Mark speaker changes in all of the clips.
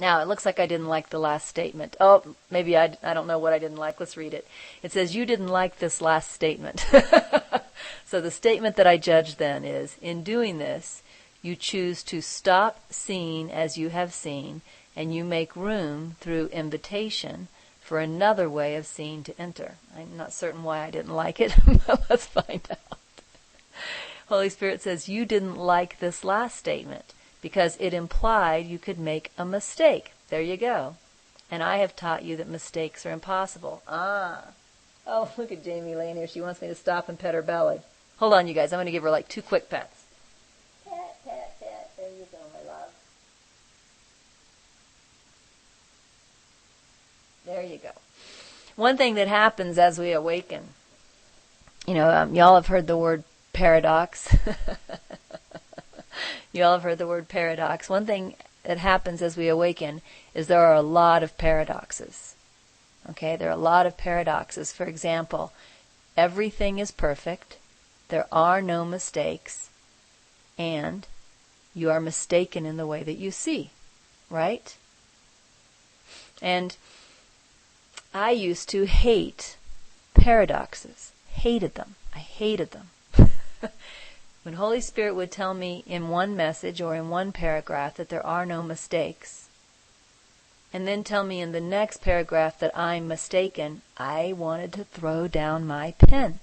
Speaker 1: Now, it looks like I didn't like the last statement. Oh, maybe I don't know what I didn't like. Let's read it. It says, you didn't like this last statement. So the statement that I judge then is, in doing this, you choose to stop seeing as you have seen, and you make room through invitation for another way of seeing to enter. I'm not certain why I didn't like it, but let's find out. Holy Spirit says, you didn't like this last statement because it implied you could make a mistake. There you go. And I have taught you that mistakes are impossible. Ah. Oh, look at Jamie laying here. She wants me to stop and pet her belly. Hold on, you guys. I'm going to give her like 2 quick pets. Pet, pet, pet. There you go, my love. There you go. One thing that happens as we awaken, y'all have heard the word paradox. You all have heard the word paradox. One thing that happens as we awaken is there are a lot of paradoxes. Okay, there are a lot of paradoxes. For example, everything is perfect, there are no mistakes, and you are mistaken in the way that you see, right? And I used to hate paradoxes. Hated them. I hated them. When Holy Spirit would tell me in one message or in one paragraph that there are no mistakes, and then tell me in the next paragraph that I'm mistaken, I wanted to throw down my pen.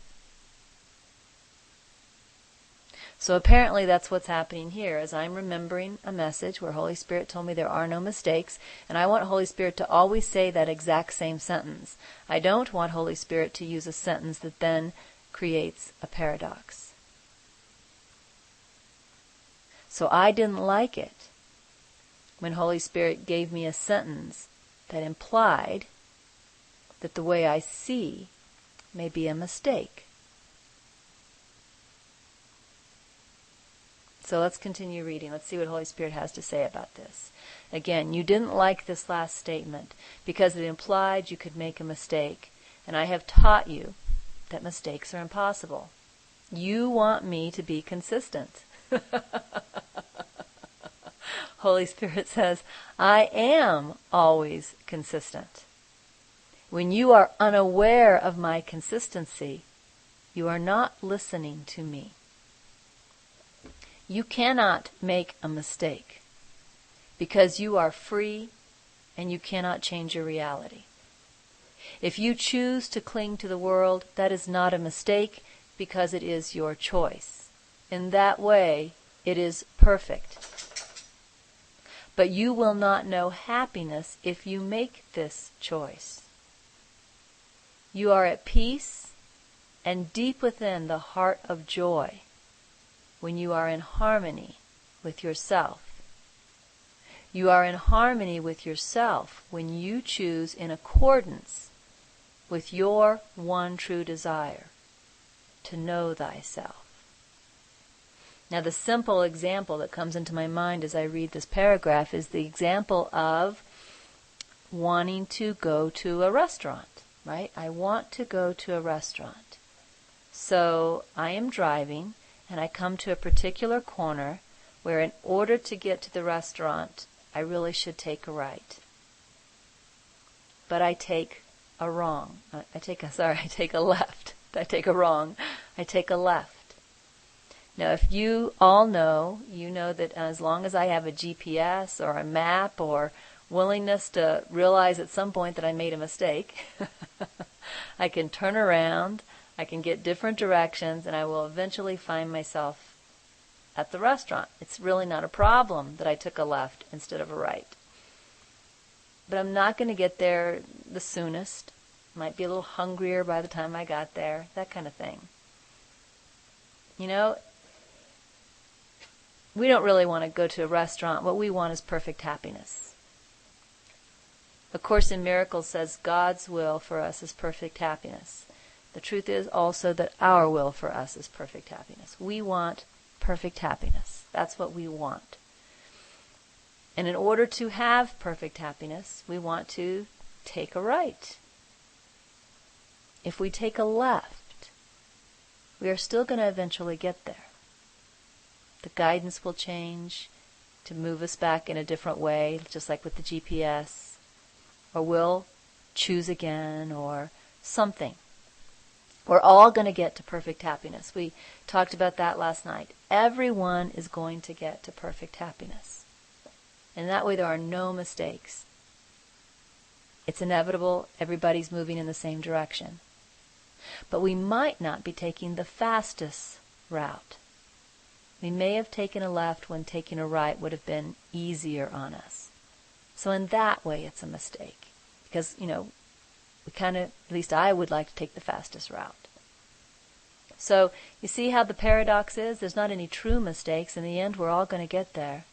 Speaker 1: So apparently that's what's happening here, as I'm remembering a message where Holy Spirit told me there are no mistakes, and I want Holy Spirit to always say that exact same sentence. I don't want Holy Spirit to use a sentence that then creates a paradox. So I didn't like it when Holy Spirit gave me a sentence that implied that the way I see may be a mistake. So let's continue reading. Let's see what Holy Spirit has to say about this. Again, you didn't like this last statement because it implied you could make a mistake, and I have taught you that mistakes are impossible. You want me to be consistent. Holy Spirit says, I am always consistent. When you are unaware of my consistency, you are not listening to me. You cannot make a mistake because you are free and you cannot change your reality. If you choose to cling to the world, that is not a mistake because it is your choice. In that way, it is perfect. But you will not know happiness if you make this choice. You are at peace and deep within the heart of joy when you are in harmony with yourself. You are in harmony with yourself when you choose in accordance with your one true desire, to know thyself. Now, the simple example that comes into my mind as I read this paragraph is the example of wanting to go to a restaurant, right? I want to go to a restaurant. So I am driving, and I come to a particular corner where in order to get to the restaurant, I really should take a right. But I take a wrong. I take a left. I take a wrong. I take a left. Now, if you all know, you know that as long as I have a GPS or a map or willingness to realize at some point that I made a mistake, I can turn around, I can get different directions, and I will eventually find myself at the restaurant. It's really not a problem that I took a left instead of a right. But I'm not going to get there the soonest. Might be a little hungrier by the time I got there, that kind of thing. You know, we don't really want to go to a restaurant. What we want is perfect happiness. A Course in Miracles says God's will for us is perfect happiness. The truth is also that our will for us is perfect happiness. We want perfect happiness. That's what we want. And in order to have perfect happiness, we want to take a right. If we take a left, we are still going to eventually get there. The guidance will change to move us back in a different way, just like with the GPS, or we'll choose again, or something. We're all going to get to perfect happiness. We talked about that last night. Everyone is going to get to perfect happiness. And that way there are no mistakes. It's inevitable. Everybody's moving in the same direction. But we might not be taking the fastest route. We may have taken a left when taking a right would have been easier on us. So in that way it's a mistake. Because, we kind of, at least I would like to take the fastest route. So you see how the paradox is? There's not any true mistakes. In the end, we're all going to get there.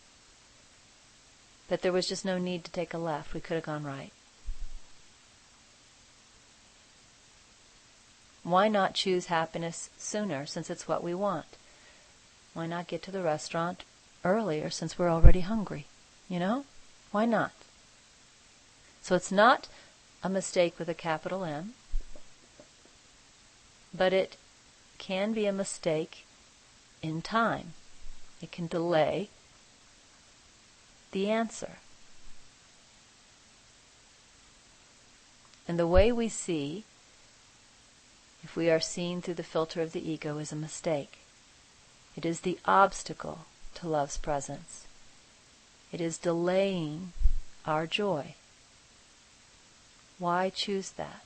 Speaker 1: But there was just no need to take a left. We could have gone right. Why not choose happiness sooner, since it's what we want? Why not get to the restaurant earlier, since we're already hungry? Why not? So it's not a mistake with a capital M, but it can be a mistake in time. It can delay the answer. And the way we see, if we are seen through the filter of the ego, is a mistake. It is the obstacle to love's presence. It is delaying our joy. Why choose that?